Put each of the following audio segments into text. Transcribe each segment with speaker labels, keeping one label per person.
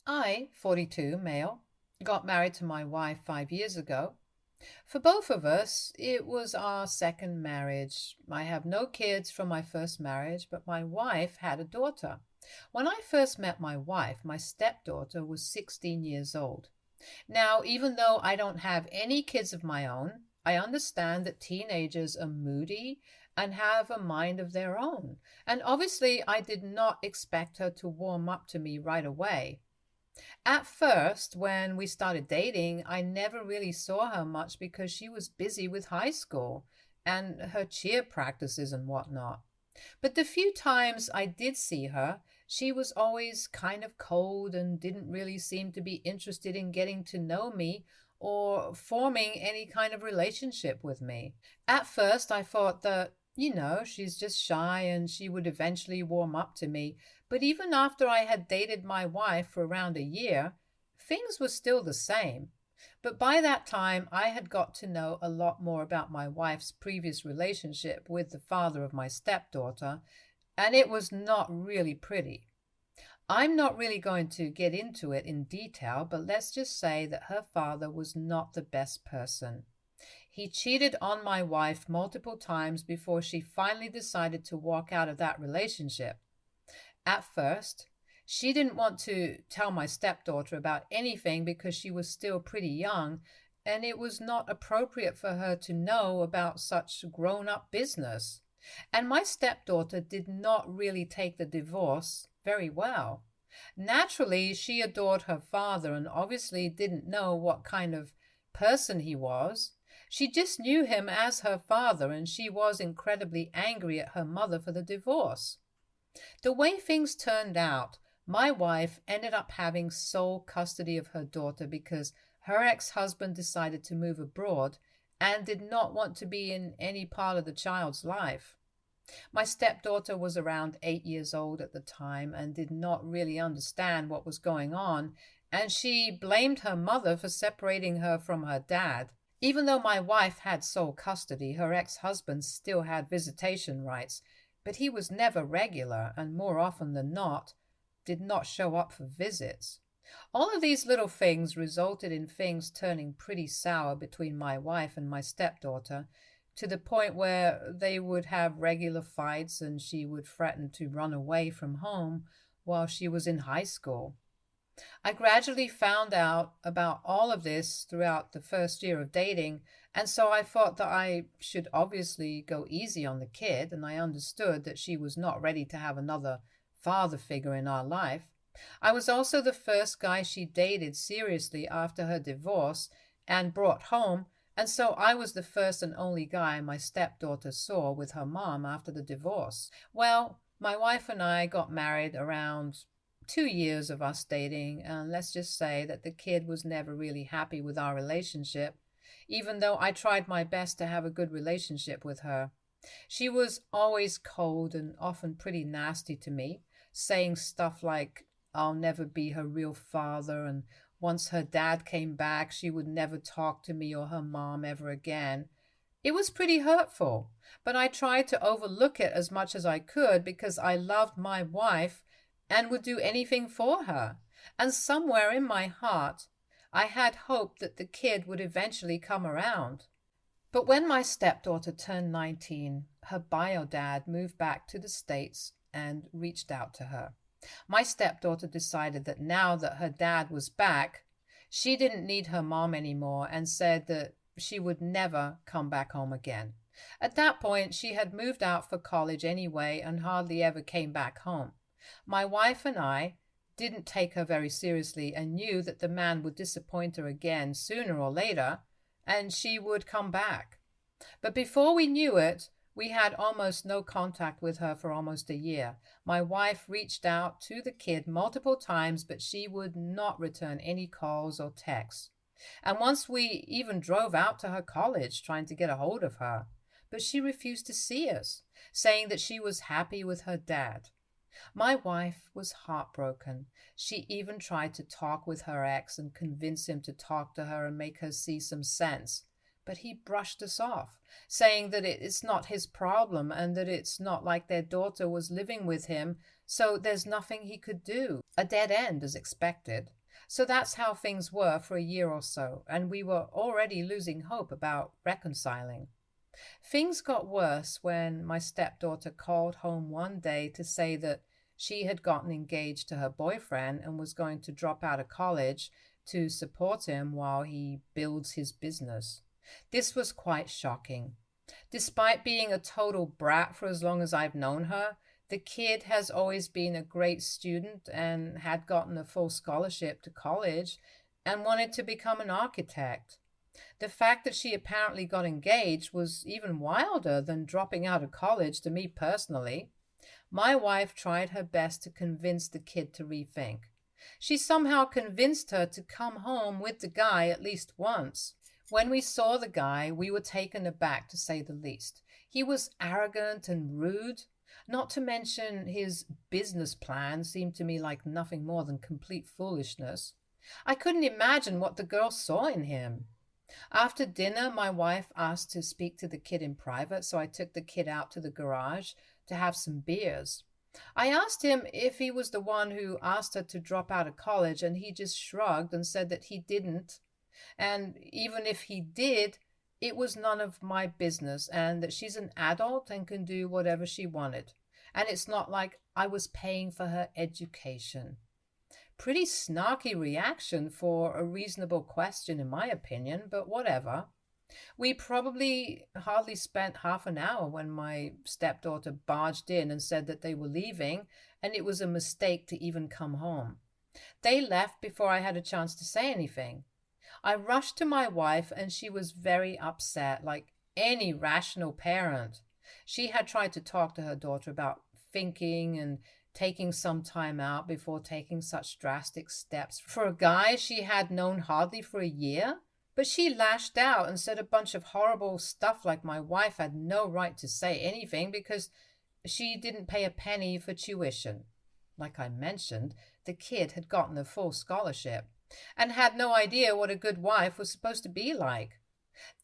Speaker 1: I, 42, male, got married to my wife 5 years ago. For both of us, it was our second marriage. I have no kids from my first marriage, but my wife had a daughter. When I first met my wife, my stepdaughter was 16 years old. Now, even though I don't have any kids of my own, I understand that teenagers are moody and have a mind of their own. And obviously, I did not expect her to warm up to me right away. At first, when we started dating, I never really saw her much because she was busy with high school and her cheer practices and whatnot. But the few times I did see her, she was always kind of cold and didn't really seem to be interested in getting to know me or forming any kind of relationship with me. At first, I thought that, she's just shy and she would eventually warm up to me. But even after I had dated my wife for around a year, things were still the same. But by that time, I had got to know a lot more about my wife's previous relationship with the father of my stepdaughter, and it was not really pretty. I'm not really going to get into it in detail, but let's just say that her father was not the best person. He cheated on my wife multiple times before she finally decided to walk out of that relationship. At first, she didn't want to tell my stepdaughter about anything because she was still pretty young, and it was not appropriate for her to know about such grown up business. And my stepdaughter did not really take the divorce very well. Naturally, she adored her father and obviously didn't know what kind of person he was. She just knew him as her father, and she was incredibly angry at her mother for the divorce. The way things turned out, my wife ended up having sole custody of her daughter because her ex husband decided to move abroad and did not want to be in any part of the child's life. My stepdaughter was around 8 years old at the time and did not really understand what was going on, and she blamed her mother for separating her from her dad. Even though my wife had sole custody, her ex husband still had visitation rights, but he was never regular and more often than not did not show up for visits. All of these little things resulted in things turning pretty sour between my wife and my stepdaughter, to the point where they would have regular fights and she would threaten to run away from home while she was in high school. I gradually found out about all of this throughout the first year of dating, and so I thought that I should obviously go easy on the kid, and I understood that she was not ready to have another father figure in our life. I was also the first guy she dated seriously after her divorce and brought home, and so I was the first and only guy my stepdaughter saw with her mom after the divorce. Well, my wife and I got married around 2 years of us dating, and let's just say that the kid was never really happy with our relationship, even though I tried my best to have a good relationship with her. She was always cold and often pretty nasty to me, saying stuff like, I'll never be her real father, and once her dad came back, she would never talk to me or her mom ever again. It was pretty hurtful, but I tried to overlook it as much as I could because I loved my wife and would do anything for her. And somewhere in my heart, I had hoped that the kid would eventually come around. But when my stepdaughter turned 19, her bio dad moved back to the States and reached out to her. My stepdaughter decided that now that her dad was back, she didn't need her mom anymore and said that she would never come back home again. At that point, she had moved out for college anyway and hardly ever came back home. My wife and I didn't take her very seriously and knew that the man would disappoint her again sooner or later, and she would come back. But before we knew it, we had almost no contact with her for almost a year. My wife reached out to the kid multiple times, but she would not return any calls or texts. And once we even drove out to her college trying to get a hold of her, but she refused to see us, saying that she was happy with her dad. My wife was heartbroken. She even tried to talk with her ex and convince him to talk to her and make her see some sense. But he brushed us off, saying that it's not his problem and that it's not like their daughter was living with him, So there's nothing he could do. A dead end as expected. So that's how things were for a year or so, and we were already losing hope about reconciling. Things got worse when my stepdaughter called home one day to say that she had gotten engaged to her boyfriend and was going to drop out of college to support him while he builds his business. This was quite shocking. Despite being a total brat for as long as I've known her, the kid has always been a great student and had gotten a full scholarship to college and wanted to become an architect. The fact that she apparently got engaged was even wilder than dropping out of college to me personally. My wife tried her best to convince the kid to rethink. She somehow convinced her to come home with the guy at least once. When we saw the guy, we were taken aback to say the least. He was arrogant and rude. Not to mention his business plan seemed to me like nothing more than complete foolishness. I couldn't imagine what the girl saw in him. After dinner, my wife asked to speak to the kid in private, so I took the kid out to the garage to have some beers. I asked him if he was the one who asked her to drop out of college, and he just shrugged and said that he didn't. And even if he did, it was none of my business, and that she's an adult and can do whatever she wanted. And it's not like I was paying for her education. Pretty snarky reaction for a reasonable question, in my opinion, but whatever. We probably hardly spent half an hour when my stepdaughter barged in and said that they were leaving, and it was a mistake to even come home. They left before I had a chance to say anything. I rushed to my wife, and she was very upset, like any rational parent. She had tried to talk to her daughter about thinking and taking some time out before taking such drastic steps for a guy she had known hardly for a year. But she lashed out and said a bunch of horrible stuff like my wife had no right to say anything because she didn't pay a penny for tuition. Like I mentioned, the kid had gotten a full scholarship and had no idea what a good wife was supposed to be like.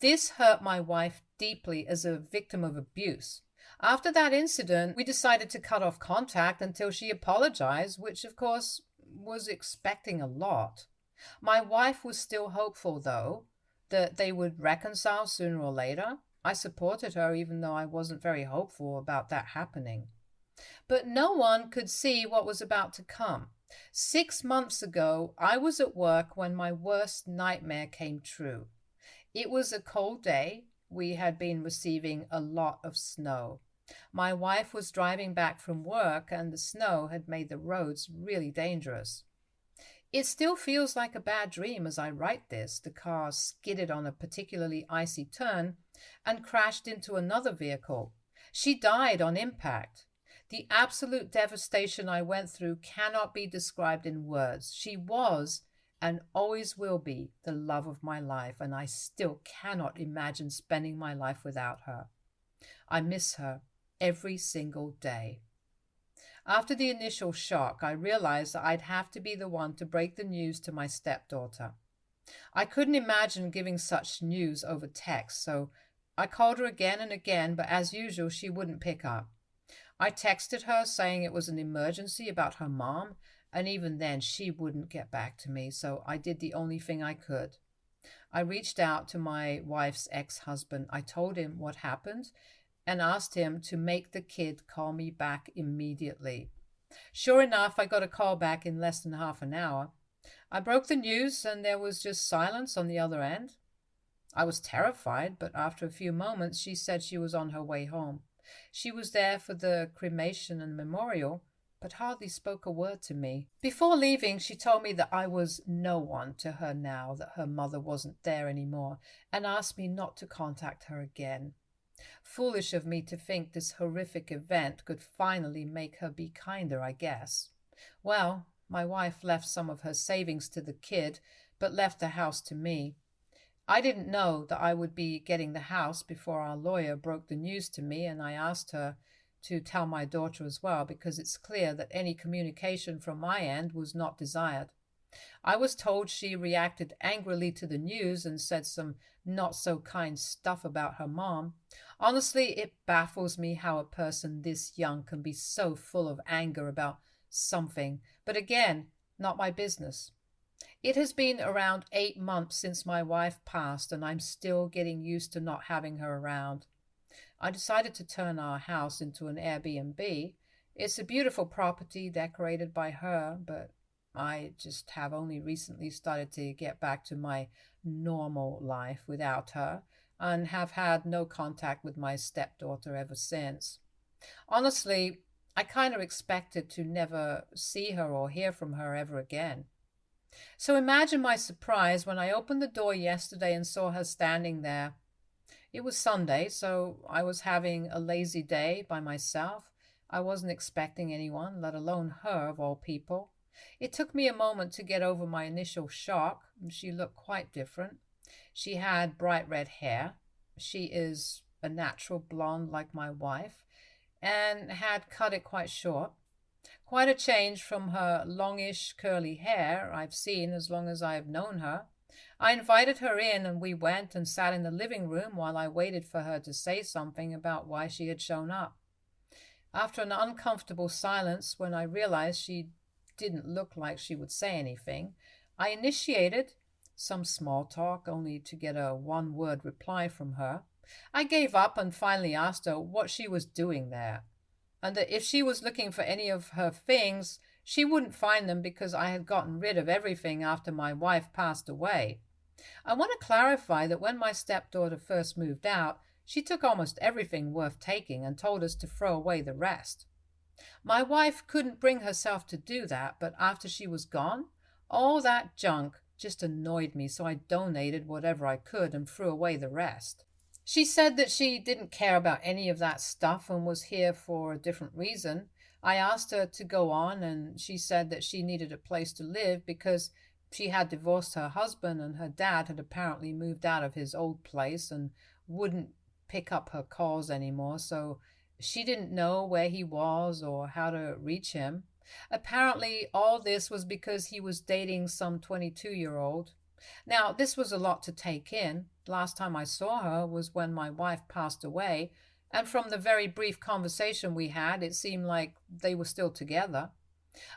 Speaker 1: This hurt my wife deeply as a victim of abuse. After that incident, we decided to cut off contact until she apologized, which of course was expecting a lot. My wife was still hopeful, though, that they would reconcile sooner or later. I supported her even though I wasn't very hopeful about that happening. But no one could see what was about to come. 6 months ago, I was at work when my worst nightmare came true. It was a cold day. We had been receiving a lot of snow. My wife was driving back from work, and the snow had made the roads really dangerous. It still feels like a bad dream as I write this. The car skidded on a particularly icy turn and crashed into another vehicle. She died on impact. The absolute devastation I went through cannot be described in words. She was and always will be the love of my life, and I still cannot imagine spending my life without her. I miss her every single day. After the initial shock, I realized that I'd have to be the one to break the news to my stepdaughter. I couldn't imagine giving such news over text, so I called her again and again, but as usual, she wouldn't pick up. I texted her saying it was an emergency about her mom, and even then she wouldn't get back to me, so I did the only thing I could. I reached out to my wife's ex-husband. I told him what happened and asked him to make the kid call me back immediately. Sure enough, I got a call back in less than half an hour. I broke the news and there was just silence on the other end. I was terrified, but after a few moments, she said she was on her way home. She was there for the cremation and memorial, but hardly spoke a word to me. Before leaving, she told me that I was no one to her now, that her mother wasn't there anymore, and asked me not to contact her again. Foolish of me to think this horrific event could finally make her be kinder, I guess. Well, my wife left some of her savings to the kid, but left the house to me. I didn't know that I would be getting the house before our lawyer broke the news to me, and I asked her to tell my daughter as well, because it's clear that any communication from my end was not desired. I was told she reacted angrily to the news and said some not so kind stuff about her mom. Honestly, it baffles me how a person this young can be so full of anger about something, but again, not my business. It has been around 8 months since my wife passed, and I'm still getting used to not having her around. I decided to turn our house into an Airbnb. It's a beautiful property decorated by her, but I just have only recently started to get back to my normal life without her and have had no contact with my stepdaughter ever since. Honestly, I kind of expected to never see her or hear from her ever again. So imagine my surprise when I opened the door yesterday and saw her standing there. It was Sunday, so I was having a lazy day by myself. I wasn't expecting anyone, let alone her, of all people. It took me a moment to get over my initial shock. She looked quite different. She had bright red hair. She is a natural blonde like my wife, and had cut it quite short. Quite a change from her longish curly hair I've seen as long as I've known her. I invited her in and we went and sat in the living room while I waited for her to say something about why she had shown up. After an uncomfortable silence, when I realized she didn't look like she would say anything, I initiated some small talk only to get a one-word reply from her. I gave up and finally asked her what she was doing there, and that if she was looking for any of her things, she wouldn't find them because I had gotten rid of everything after my wife passed away. I want to clarify that when my stepdaughter first moved out, she took almost everything worth taking and told us to throw away the rest. My wife couldn't bring herself to do that, but after she was gone, all that junk just annoyed me, so I donated whatever I could and threw away the rest. She said that she didn't care about any of that stuff and was here for a different reason. I asked her to go on, and she said that she needed a place to live because she had divorced her husband and her dad had apparently moved out of his old place and wouldn't pick up her calls anymore, so she didn't know where he was or how to reach him. Apparently, all this was because he was dating some 22-year-old. Now, this was a lot to take in. Last time I saw her was when my wife passed away, and from the very brief conversation we had, it seemed like they were still together.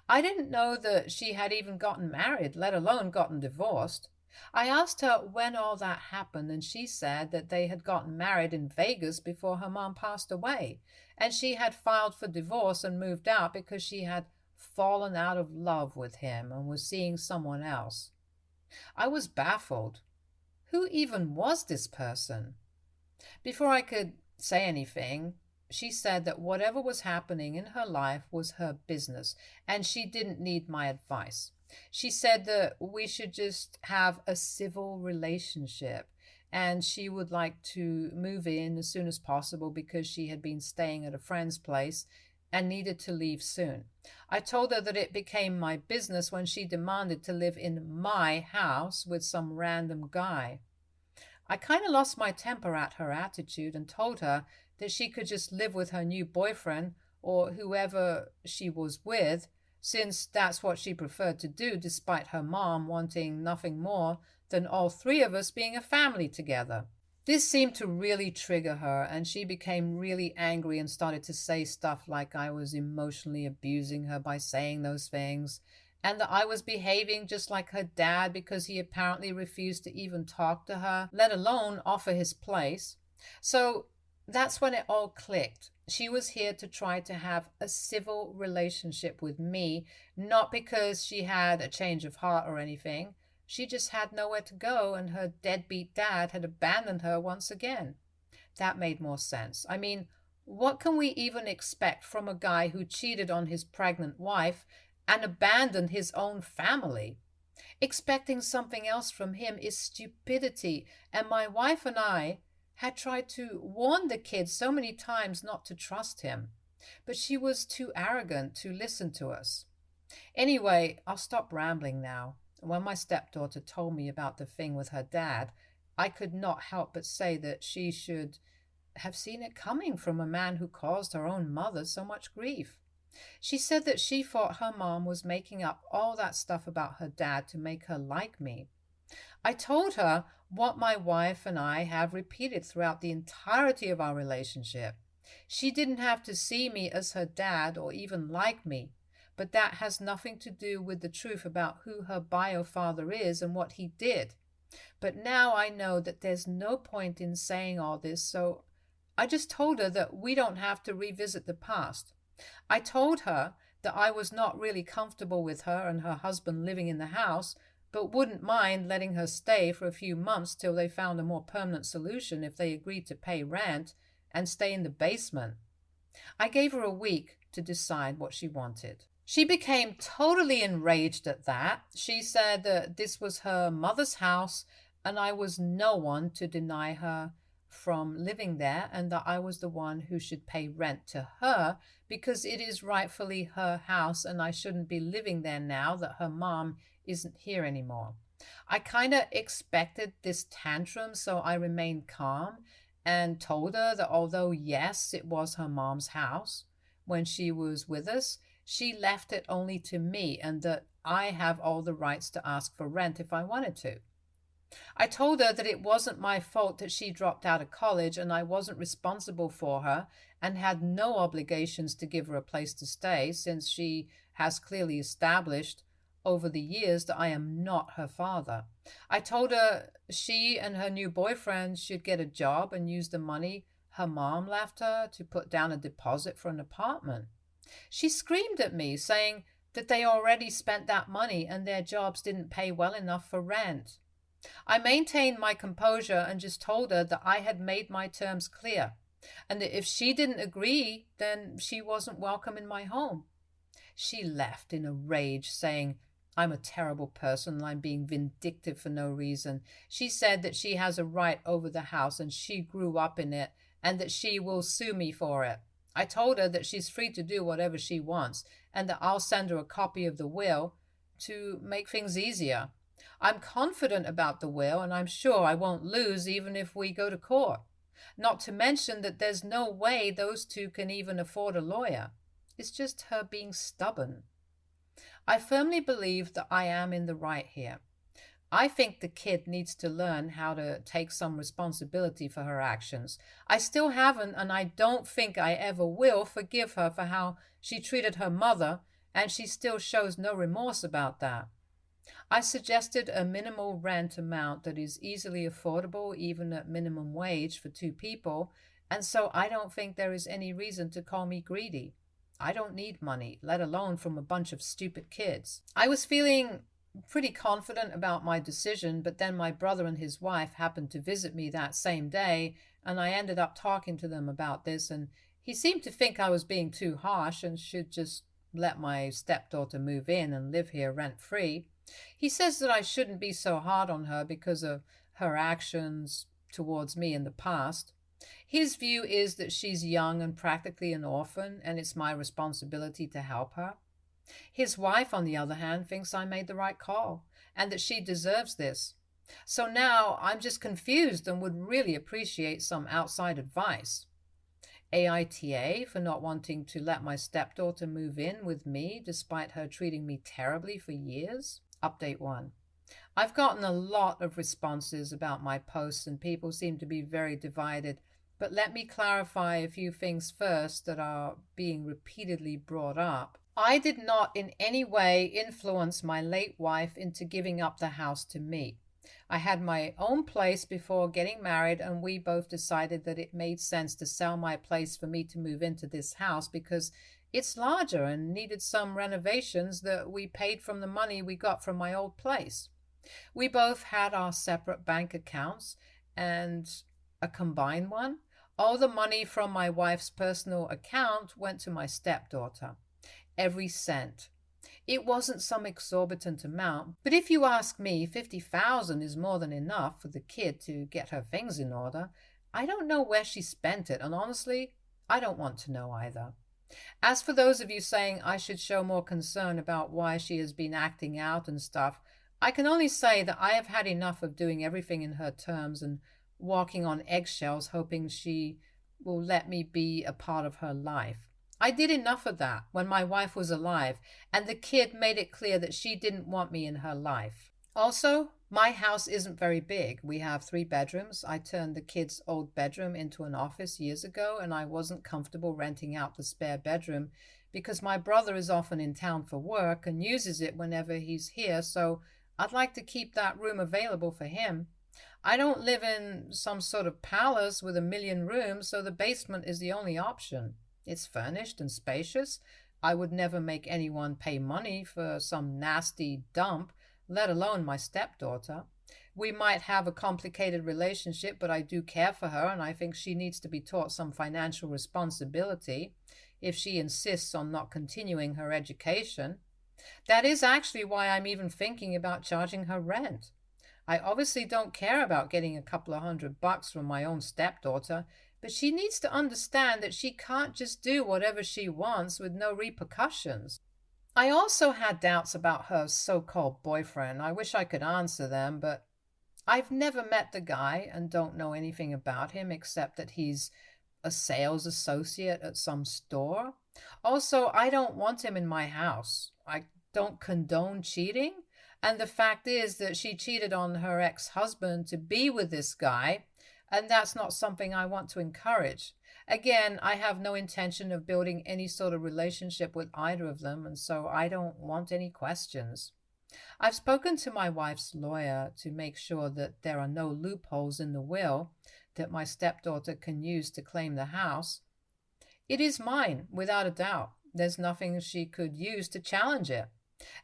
Speaker 1: I didn't know that she had even gotten married, let alone gotten divorced. I asked her when all that happened, and she said that they had gotten married in Vegas before her mom passed away, and she had filed for divorce and moved out because she had fallen out of love with him and was seeing someone else. I was baffled. Who even was this person? Before I could say anything, she said that whatever was happening in her life was her business, and she didn't need my advice. She said that we should just have a civil relationship, and she would like to move in as soon as possible because she had been staying at a friend's place and needed to leave soon. I told her that it became my business when she demanded to live in my house with some random guy. I kind of lost my temper at her attitude and told her that she could just live with her new boyfriend or whoever she was with, since that's what she preferred to do, despite her mom wanting nothing more than all three of us being a family together. This seemed to really trigger her, and she became really angry and started to say stuff like I was emotionally abusing her by saying those things, and that I was behaving just like her dad because he apparently refused to even talk to her, let alone offer his place. So that's when it all clicked. She was here to try to have a civil relationship with me, not because she had a change of heart or anything. She just had nowhere to go, and her deadbeat dad had abandoned her once again. That made more sense. I mean, what can we even expect from a guy who cheated on his pregnant wife and abandoned his own family? Expecting something else from him is stupidity, and my wife and I had tried to warn the kids so many times not to trust him, but she was too arrogant to listen to us. Anyway, I'll stop rambling now. When my stepdaughter told me about the thing with her dad, I could not help but say that she should have seen it coming from a man who caused her own mother so much grief. She said that she thought her mom was making up all that stuff about her dad to make her like me. I told her what my wife and I have repeated throughout the entirety of our relationship. She didn't have to see me as her dad or even like me, but that has nothing to do with the truth about who her bio father is and what he did. But now I know that there's no point in saying all this, so I just told her that we don't have to revisit the past. I told her that I was not really comfortable with her and her husband living in the house, but wouldn't mind letting her stay for a few months till they found a more permanent solution if they agreed to pay rent and stay in the basement. I gave her a week to decide what she wanted. She became totally enraged at that. She said that this was her mother's house and I was no one to deny her from living there, and that I was the one who should pay rent to her because it is rightfully her house and I shouldn't be living there now that her mom isn't here anymore. I kind of expected this tantrum, so I remained calm and told her that although, yes, it was her mom's house when she was with us, she left it only to me and that I have all the rights to ask for rent if I wanted to. I told her that it wasn't my fault that she dropped out of college and I wasn't responsible for her and had no obligations to give her a place to stay since she has clearly established over the years that I am not her father. I told her she and her new boyfriend should get a job and use the money her mom left her to put down a deposit for an apartment. She screamed at me, saying that they already spent that money and their jobs didn't pay well enough for rent. I maintained my composure and just told her that I had made my terms clear, and that if she didn't agree, then she wasn't welcome in my home. She left in a rage, saying I'm a terrible person and I'm being vindictive for no reason. She said that she has a right over the house and she grew up in it and that she will sue me for it. I told her that she's free to do whatever she wants and that I'll send her a copy of the will to make things easier. I'm confident about the will and I'm sure I won't lose even if we go to court. Not to mention that there's no way those two can even afford a lawyer. It's just her being stubborn. I firmly believe that I am in the right here. I think the kid needs to learn how to take some responsibility for her actions. I still haven't, and I don't think I ever will, forgive her for how she treated her mother, and she still shows no remorse about that. I suggested a minimal rent amount that is easily affordable, even at minimum wage for two people, and so I don't think there is any reason to call me greedy. I don't need money, let alone from a bunch of stupid kids. I was feeling pretty confident about my decision, but then my brother and his wife happened to visit me that same day, and I ended up talking to them about this, and he seemed to think I was being too harsh and should just let my stepdaughter move in and live here rent-free. He says that I shouldn't be so hard on her because of her actions towards me in the past. His view is that she's young and practically an orphan, and it's my responsibility to help her. His wife, on the other hand, thinks I made the right call, and that she deserves this. So now I'm just confused and would really appreciate some outside advice. AITA for not wanting to let my stepdaughter move in with me despite her treating me terribly for years. Update 1. I've gotten a lot of responses about my posts and people seem to be very divided, but let me clarify a few things first that are being repeatedly brought up. I did not in any way influence my late wife into giving up the house to me. I had my own place before getting married, and we both decided that it made sense to sell my place for me to move into this house because it's larger and needed some renovations that we paid from the money we got from my old place. We both had our separate bank accounts and a combined one. All the money from my wife's personal account went to my stepdaughter. Every cent. It wasn't some exorbitant amount, but if you ask me, $50,000 is more than enough for the kid to get her things in order. I don't know where she spent it, and honestly, I don't want to know either. As for those of you saying I should show more concern about why she has been acting out and stuff, I can only say that I have had enough of doing everything in her terms and walking on eggshells hoping she will let me be a part of her life. I did enough of that when my wife was alive, and the kid made it clear that she didn't want me in her life. Also, my house isn't very big. We have 3 bedrooms. I turned the kid's old bedroom into an office years ago, and I wasn't comfortable renting out the spare bedroom because my brother is often in town for work and uses it whenever he's here, so I'd like to keep that room available for him. I don't live in some sort of palace with a million rooms, so the basement is the only option. It's furnished and spacious. I would never make anyone pay money for some nasty dump, let alone my stepdaughter. We might have a complicated relationship, but I do care for her, and I think she needs to be taught some financial responsibility if she insists on not continuing her education. That is actually why I'm even thinking about charging her rent. I obviously don't care about getting a couple of $100 from my own stepdaughter, but she needs to understand that she can't just do whatever she wants with no repercussions. I also had doubts about her so-called boyfriend. I wish I could answer them, but I've never met the guy and don't know anything about him except that he's a sales associate at some store. Also, I don't want him in my house. I don't condone cheating. And the fact is that she cheated on her ex-husband to be with this guy, and that's not something I want to encourage. Again, I have no intention of building any sort of relationship with either of them, and so I don't want any questions. I've spoken to my wife's lawyer to make sure that there are no loopholes in the will that my stepdaughter can use to claim the house. It is mine, without a doubt. There's nothing she could use to challenge it.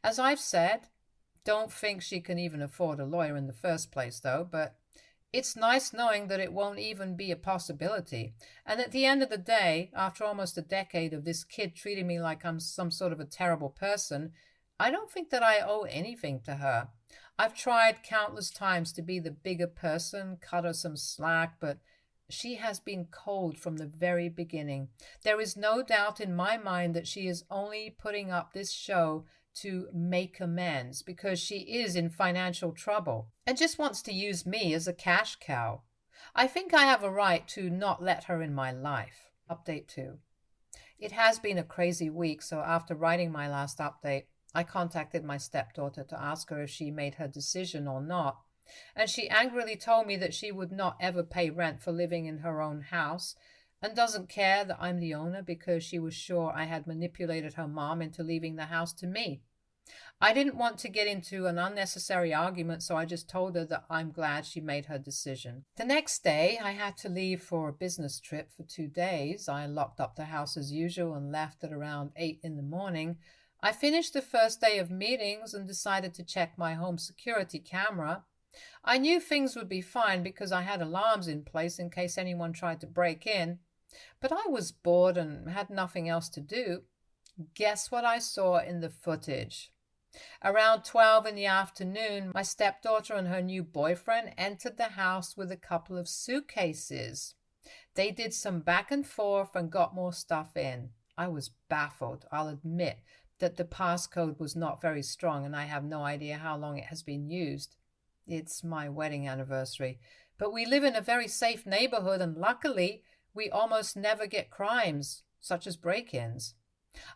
Speaker 1: As I've said, don't think she can even afford a lawyer in the first place, though, but it's nice knowing that it won't even be a possibility. And at the end of the day, after almost a decade of this kid treating me like I'm some sort of a terrible person, I don't think that I owe anything to her. I've tried countless times to be the bigger person, cut her some slack, but she has been cold from the very beginning. There is no doubt in my mind that she is only putting up this show to make amends because she is in financial trouble and just wants to use me as a cash cow. I think I have a right to not let her in my life. Update 2. It has been a crazy week, so after writing my last update, I contacted my stepdaughter to ask her if she made her decision or not, and she angrily told me that she would not ever pay rent for living in her own house and doesn't care that I'm the owner because she was sure I had manipulated her mom into leaving the house to me. I didn't want to get into an unnecessary argument, so I just told her that I'm glad she made her decision. The next day, I had to leave for a business trip for 2 days. I locked up the house as usual and left at around 8 in the morning. I finished the first day of meetings and decided to check my home security camera. I knew things would be fine because I had alarms in place in case anyone tried to break in, but I was bored and had nothing else to do. Guess what I saw in the footage? Around 12 in the afternoon, my stepdaughter and her new boyfriend entered the house with a couple of suitcases. They did some back and forth and got more stuff in. I was baffled. I'll admit that the passcode was not very strong and I have no idea how long it has been used. It's my wedding anniversary, but we live in a very safe neighborhood and luckily we almost never get crimes, such as break-ins.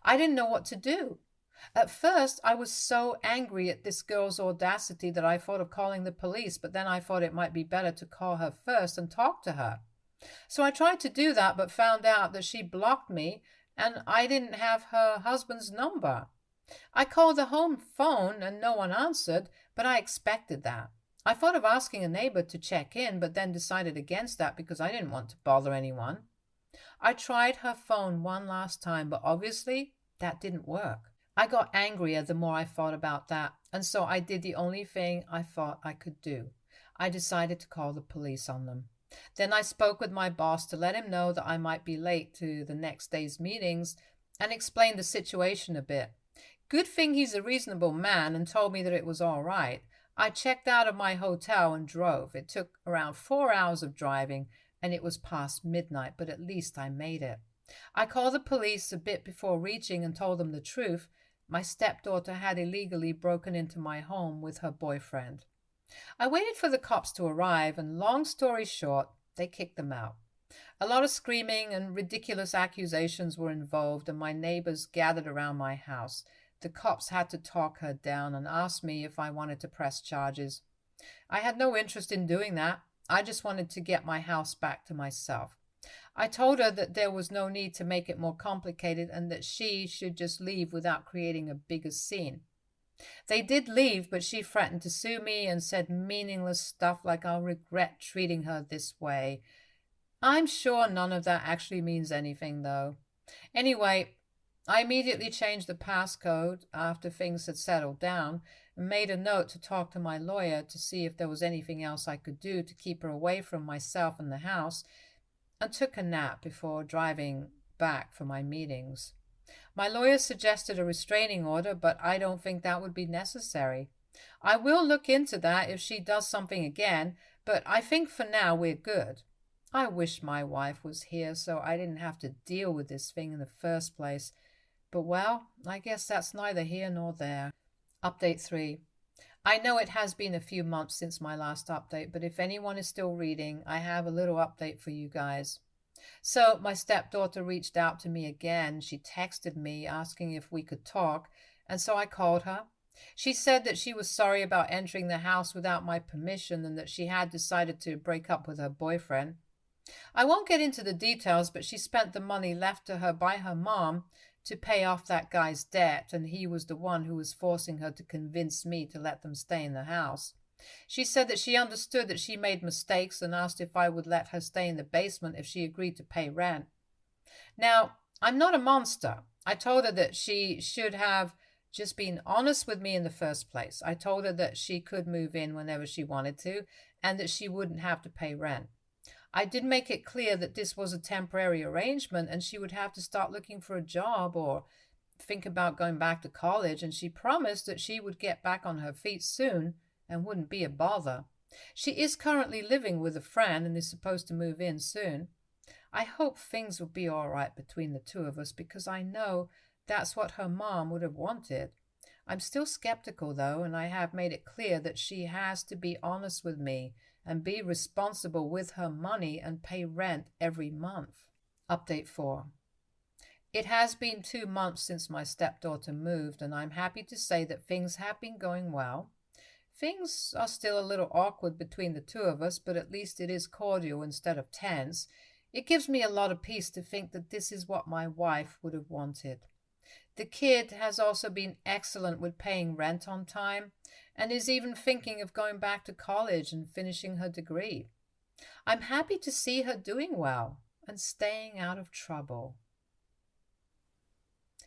Speaker 1: I didn't know what to do. At first, I was so angry at this girl's audacity that I thought of calling the police, but then I thought it might be better to call her first and talk to her. So I tried to do that, but found out that she blocked me and I didn't have her husband's number. I called the home phone and no one answered, but I expected that. I thought of asking a neighbor to check in, but then decided against that because I didn't want to bother anyone. I tried her phone one last time, but obviously that didn't work. I got angrier the more I thought about that, and so I did the only thing I thought I could do. I decided to call the police on them. Then I spoke with my boss to let him know that I might be late to the next day's meetings and explained the situation a bit. Good thing he's a reasonable man and told me that it was all right. I checked out of my hotel and drove. It took around 4 hours of driving, and it was past midnight, but at least I made it. I called the police a bit before reaching and told them the truth. My stepdaughter had illegally broken into my home with her boyfriend. I waited for the cops to arrive, and long story short, they kicked them out. A lot of screaming and ridiculous accusations were involved, and my neighbors gathered around my house. The cops had to talk her down and asked me if I wanted to press charges. I had no interest in doing that. I just wanted to get my house back to myself. I told her that there was no need to make it more complicated and that she should just leave without creating a bigger scene. They did leave, but she threatened to sue me and said meaningless stuff like I'll regret treating her this way. I'm sure none of that actually means anything, though. Anyway, I immediately changed the passcode after things had settled down and made a note to talk to my lawyer to see if there was anything else I could do to keep her away from myself and the house, and took a nap before driving back for my meetings. My lawyer suggested a restraining order, but I don't think that would be necessary. I will look into that if she does something again, but I think for now we're good. I wish my wife was here so I didn't have to deal with this thing in the first place. But well, I guess that's neither here nor there. Update 3. I know it has been a few months since my last update, but if anyone is still reading, I have a little update for you guys. So my stepdaughter reached out to me again. She texted me asking if we could talk, and so I called her. She said that she was sorry about entering the house without my permission and that she had decided to break up with her boyfriend. I won't get into the details, but she spent the money left to her by her mom to pay off that guy's debt, and he was the one who was forcing her to convince me to let them stay in the house. She said that she understood that she made mistakes and asked if I would let her stay in the basement if she agreed to pay rent. Now, I'm not a monster. I told her that she should have just been honest with me in the first place. I told her that she could move in whenever she wanted to and that she wouldn't have to pay rent. I did make it clear that this was a temporary arrangement and she would have to start looking for a job or think about going back to college, and she promised that she would get back on her feet soon and wouldn't be a bother. She is currently living with a friend and is supposed to move in soon. I hope things will be all right between the two of us because I know that's what her mom would have wanted. I'm still skeptical though, and I have made it clear that she has to be honest with me and be responsible with her money and pay rent every month. Update 4. It has been 2 months since my stepdaughter moved, and I'm happy to say that things have been going well. Things are still a little awkward between the two of us, but at least it is cordial instead of tense. It gives me a lot of peace to think that this is what my wife would have wanted. The kid has also been excellent with paying rent on time and is even thinking of going back to college and finishing her degree. I'm happy to see her doing well and staying out of trouble.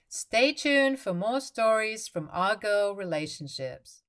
Speaker 1: Stay tuned for more stories from our girl relationships.